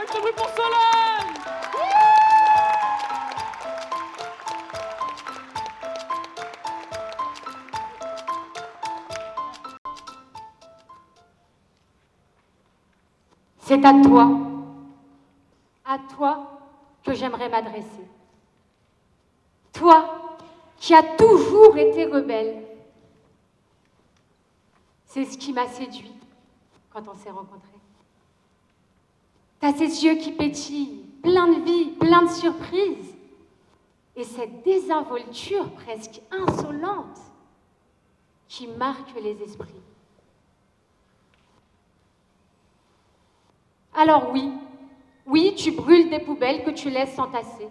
Un petit bruit pour Solène! C'est à toi que j'aimerais m'adresser. Toi qui as toujours été rebelle. C'est ce qui m'a séduit quand on s'est rencontrés. T'as ces yeux qui pétillent, plein de vie, plein de surprises. Et cette désinvolture presque insolente qui marque les esprits. Alors oui, tu brûles des poubelles que tu laisses s'entasser.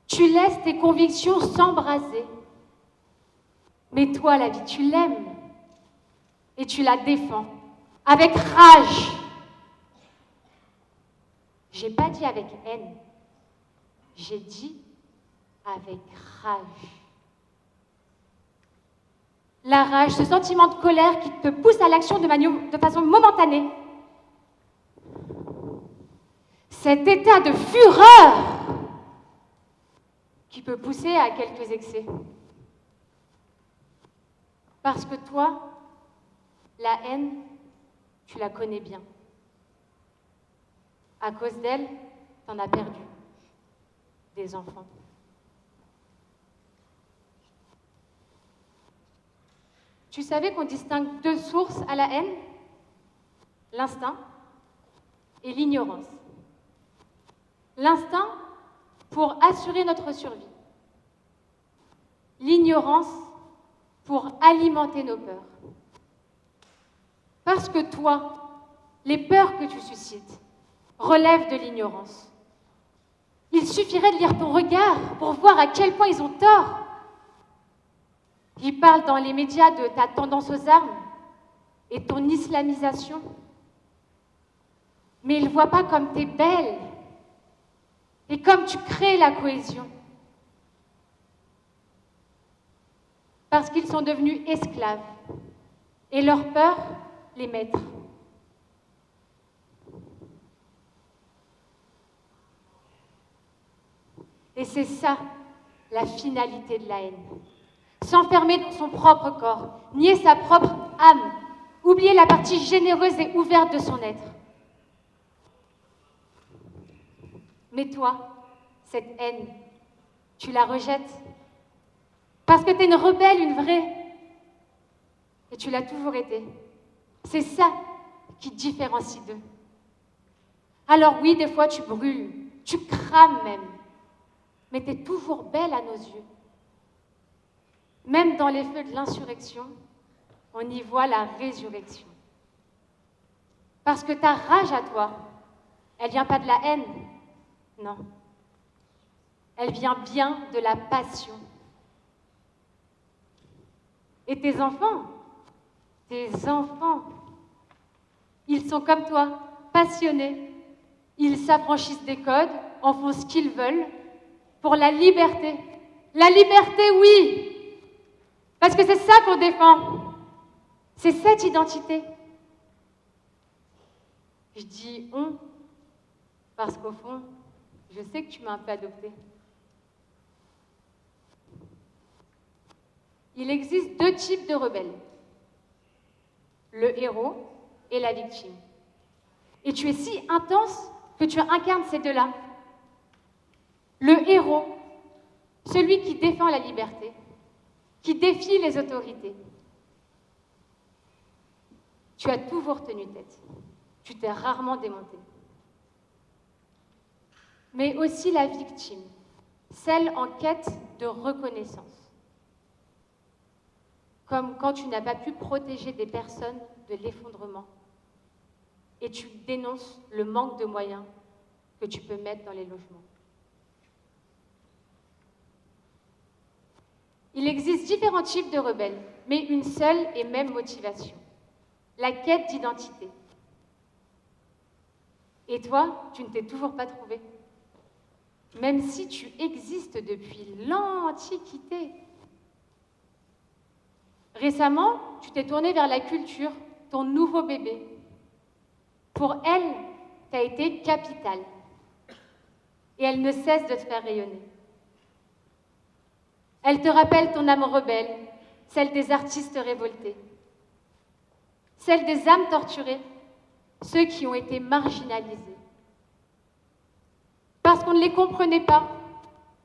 Tu laisses tes convictions s'embraser. Mais toi, la vie, tu l'aimes. Et tu la défends. Avec rage. J'ai pas dit avec haine. J'ai dit avec rage. La rage, ce sentiment de colère qui te pousse à l'action de façon momentanée. Cet état de fureur qui peut pousser à quelques excès. Parce que toi, la haine, tu la connais bien. À cause d'elle, t'en as perdu des enfants. Tu savais qu'on distingue deux sources à la haine? L'instinct et l'ignorance. L'instinct pour assurer notre survie. L'ignorance pour alimenter nos peurs. Parce que toi, les peurs que tu suscites relèvent de l'ignorance. Il suffirait de lire ton regard pour voir à quel point ils ont tort. Ils parlent dans les médias de ta tendance aux armes et ton islamisation. Mais ils ne voient pas comme tu es belle et comme tu crées la cohésion. Parce qu'ils sont devenus esclaves et leur peur les maîtres. Et c'est ça, la finalité de la haine. S'enfermer dans son propre corps, nier sa propre âme, oublier la partie généreuse et ouverte de son être. Mais toi, cette haine, tu la rejettes parce que tu es une rebelle, une vraie. Et tu l'as toujours été. C'est ça qui te différencie d'eux. Alors oui, des fois tu brûles, tu crames même. Mais tu es toujours belle à nos yeux. Même dans les feux de l'insurrection, on y voit la résurrection. Parce que ta rage à toi, elle vient pas de la haine, non. Elle vient bien de la passion. Et tes enfants, ils sont comme toi, passionnés. Ils s'affranchissent des codes, en font ce qu'ils veulent, pour la liberté. La liberté, oui, parce que c'est ça qu'on défend. C'est cette identité. Je dis « on » parce qu'au fond, je sais que tu m'as un peu adoptée. Il existe deux types de rebelles. Le héros et la victime. Et tu es si intense que tu incarnes ces deux-là. Le héros, celui qui défend la liberté, qui défie les autorités. Tu as toujours tenu tête. Tu t'es rarement démonté. Mais aussi la victime, celle en quête de reconnaissance. Comme quand tu n'as pas pu protéger des personnes de l'effondrement et tu dénonces le manque de moyens que tu peux mettre dans les logements. Il existe différents types de rebelles, mais une seule et même motivation, la quête d'identité. Et toi, tu ne t'es toujours pas trouvé, même si tu existes depuis l'Antiquité. Récemment, tu t'es tourné vers la culture, ton nouveau bébé. Pour elle, t'a été capitale. Et elle ne cesse de te faire rayonner. Elle te rappelle ton âme rebelle, celle des artistes révoltés, celle des âmes torturées, ceux qui ont été marginalisés. Parce qu'on ne les comprenait pas,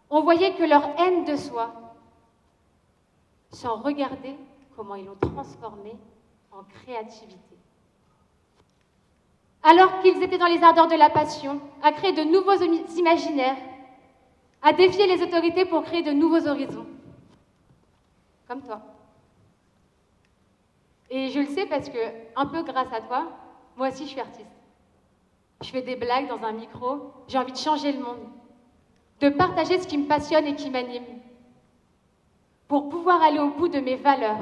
on voyait que leur haine de soi, sans regarder comment ils l'ont transformée en créativité. Alors qu'ils étaient dans les ardeurs de la passion, à créer de nouveaux imaginaires, à défier les autorités pour créer de nouveaux horizons. Comme toi. Et je le sais parce que, un peu grâce à toi, moi aussi je suis artiste. Je fais des blagues dans un micro, j'ai envie de changer le monde, de partager ce qui me passionne et qui m'anime, pour pouvoir aller au bout de mes valeurs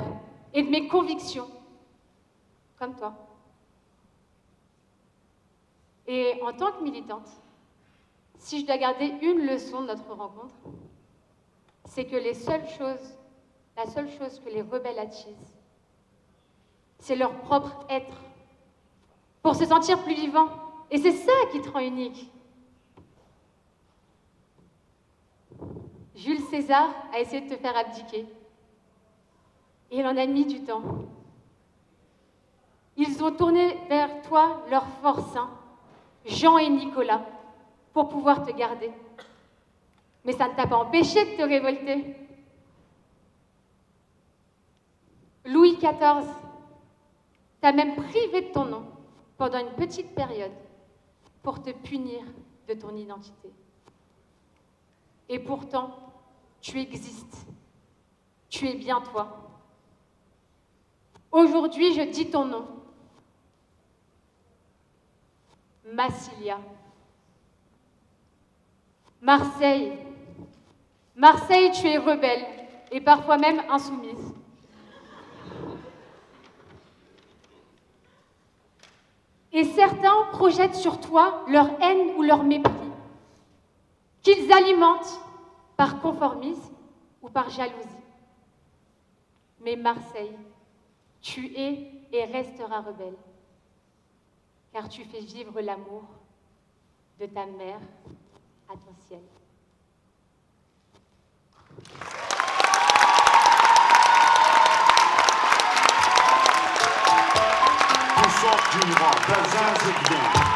et de mes convictions, comme toi. Et en tant que militante, si je dois garder une leçon de notre rencontre, c'est que la seule chose que les rebelles attisent, c'est leur propre être, pour se sentir plus vivant. Et c'est ça qui te rend unique. Jules César a essayé de te faire abdiquer. Et il en a mis du temps. Ils ont tourné vers toi leurs forçats, Jean et Nicolas, pour pouvoir te garder. Mais ça ne t'a pas empêché de te révolter. Louis XIV t'a même privé de ton nom pendant une petite période pour te punir de ton identité. Et pourtant, tu existes. Tu es bien toi. Aujourd'hui, je dis ton nom. Massilia. Marseille. Marseille, tu es rebelle et parfois même insoumise. Et certains projettent sur toi leur haine ou leur mépris, qu'ils alimentent par conformisme ou par jalousie. Mais Marseille, tu es et resteras rebelle, car tu fais vivre l'amour de ta mère à ton ciel. On sortira d'Alsace et bien.